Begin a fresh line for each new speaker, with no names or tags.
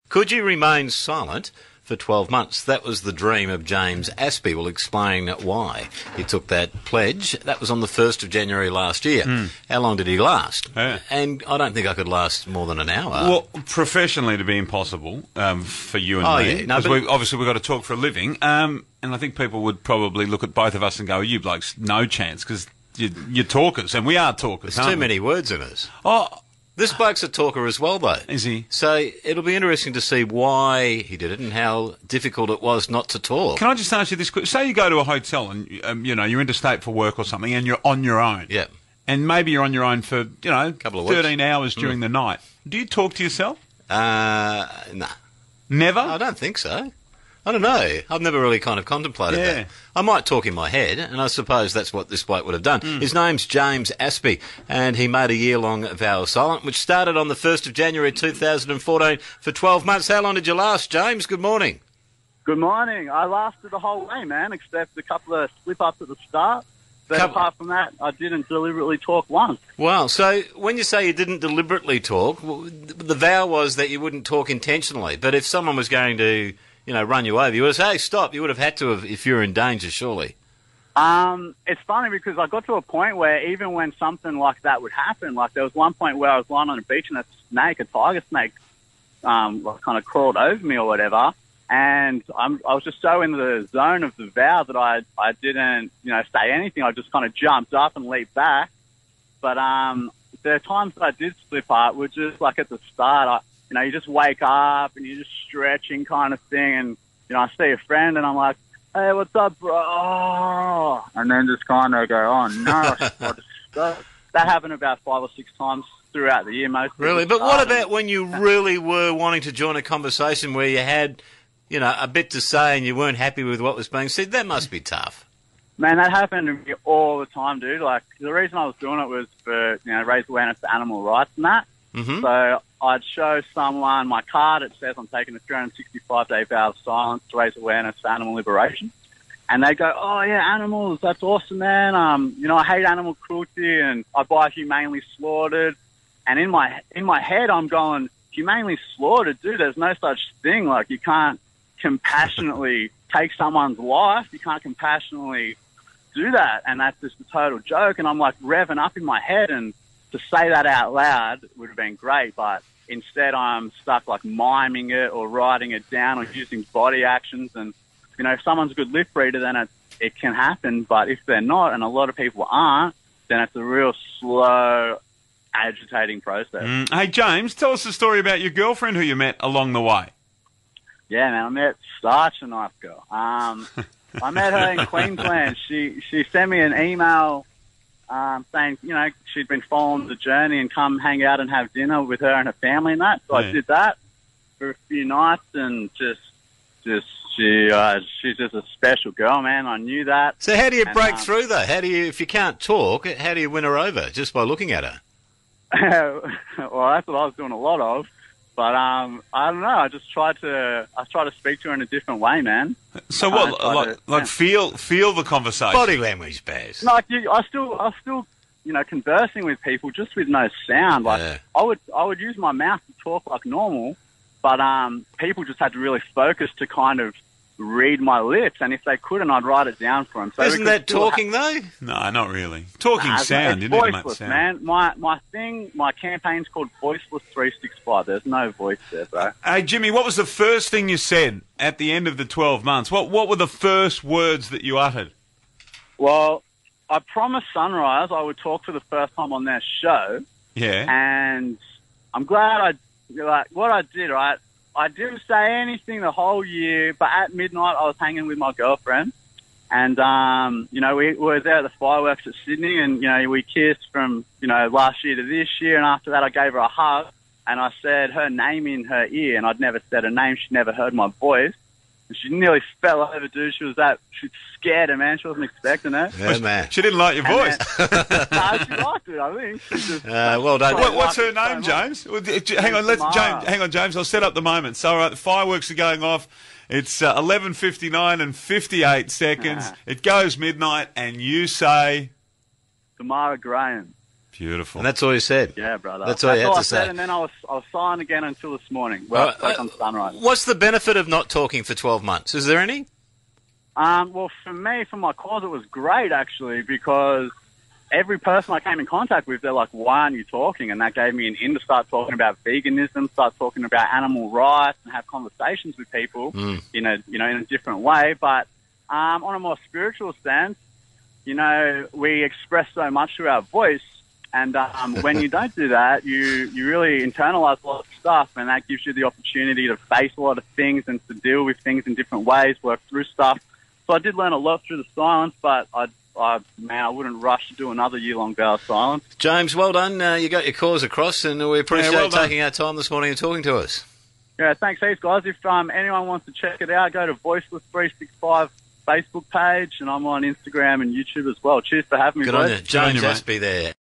Could you remain silent for 12 months? That was the dream of James Aspey. We'll explain why he took that pledge. That was on the 1st of January last year. How long did he last?
Yeah.
And I don't think I could last more than an hour.
Well, professionally to be impossible for you and me.
Yeah. No,
because obviously we've got to talk for a living. And I think people would probably look at both of us and go, you blokes, no chance, because you're talkers, and we are talkers.
There's too many words in us.
Oh,
This bloke's a talker as well, though.
is he?
So it'll be interesting to see why he did it and how difficult it was not to talk.
Can I just ask you this quick? Say you go to a hotel and, you're interstate for work or something and you're on your own.
Yeah.
And maybe you're on your own for,
Couple of weeks.
13 hours during the night. Do you talk to yourself?
No.
Never?
I don't think so. I don't know. I've never really kind of contemplated
Yeah.
that. I might talk in my head, and I suppose that's what this bloke would have done. His name's James Aspey, and he made a year-long vow of silence, which started on the 1st of January 2014 for 12 months. How long did you last, James? Good morning.
Good morning. I lasted the whole way, man, except a couple of slip-ups at the start. But apart from that, I didn't deliberately talk once.
Wow. So when you say you didn't deliberately talk, the vow was that you wouldn't talk intentionally. But if someone was going to, run you over, you would have said, hey, stop. You would have had to have, if you're in danger, surely.
It's funny because I got to a point where even when something like that would happen, like there was one point where I was lying on a beach and a tiger snake, kind of crawled over me or whatever. And I was just so in the zone of the vow that I didn't, say anything. I just kind of jumped up and leaped back. But the times that I did slip up were just like at the start. You just wake up and you're just stretching kind of thing. And, I see a friend and I'm like, hey, what's up, bro? Oh. And then just kind of go, oh, no. That happened about 5 or 6 times throughout the year, most.
Really? But what about when you really were wanting to join a conversation where you had, a bit to say and you weren't happy with what was being said? That must be tough.
Man, that happened to me all the time, dude. Like, the reason I was doing it was for, raise awareness for animal rights and that.
Mm-hmm.
So I'd show someone my card. It says I'm taking a 365-day vow of silence to raise awareness for animal liberation. And they go, oh, yeah, animals, that's awesome, man. I hate animal cruelty and I buy humanely slaughtered. And in my head, I'm going, humanely slaughtered, dude, there's no such thing. Like, you can't compassionately take someone's life. You can't compassionately do that. And that's just a total joke. And I'm like revving up in my head, and to say that out loud would have been great. But instead I'm stuck like miming it or writing it down or using body actions. And, if someone's a good lip reader, then it can happen. But if they're not, and a lot of people aren't, then it's a real slow, agitating process.
Hey, James, tell us the story about your girlfriend who you met along the way.
Yeah, man, I met such a nice girl. I met her in Queensland. She sent me an email saying, she'd been following the journey and come hang out and have dinner with her and her family and that. So I did that for a few nights, and she's just a special girl, man. I knew that.
So how do you break through, though? If you can't talk, how do you win her over? Just by looking at her?
Well, that's what I was doing a lot of. But I don't know. I try to speak to her in a different way, man.
So what? Feel the conversation.
Body language, Baz.
No, I still, conversing with people just with no sound. Like I would use my mouth to talk like normal, but people just had to really focus to kind of read my lips, and if they couldn't, I'd write it down for them. So
isn't that talking though?
No, not really. Talking sound.
It's
You need to make
voiceless,
sound.
man. My campaign's called Voiceless 365. There's no voice there, bro.
Hey, Jimmy, what was the first thing you said at the end of the 12 months? What were the first words that you uttered?
Well, I promised Sunrise I would talk for the first time on their show.
Yeah.
And I'm glad what I did, right? I didn't say anything the whole year, but at midnight I was hanging with my girlfriend, and we were there at the fireworks at Sydney, and we kissed from last year to this year, and after that I gave her a hug, and I said her name in her ear, and I'd never said her name. She'd never heard my voice, and she nearly fell over, dude. She's scared her, man. She wasn't expecting it.
Yeah, man.
She didn't like your voice.
No, she liked it, I think. She just,
well done.
What's her name, James? Hang on, James. I'll set up the moment. So, all right, the fireworks are going off. It's 11:59 and 58 seconds. It goes midnight, and you say,
Tamara Graham.
Beautiful.
And that's all you said.
Yeah, brother.
That's all you had to
I
say.
said, and then I was silent again until this morning, where I spoke on Sunrise.
What's the benefit of not talking for 12 months? Is there any?
Well, for me, for my cause, it was great, actually, because every person I came in contact with, they're like, why aren't you talking? And that gave me an in to start talking about veganism, start talking about animal rights, and have conversations with people in a different way. But on a more spiritual sense, we express so much through our voice. And when you don't do that, you really internalize a lot of stuff, and that gives you the opportunity to face a lot of things and to deal with things in different ways, work through stuff. So I did learn a lot through the silence, but I wouldn't rush to do another year-long vow of silence.
James, well done. You got your cause across, and we appreciate taking our time this morning and talking to us.
Yeah, thanks heaps, guys. If anyone wants to check it out, go to Voiceless365 Facebook page, and I'm on Instagram and YouTube as well. Cheers for having me,
Good on you. James Aspie there.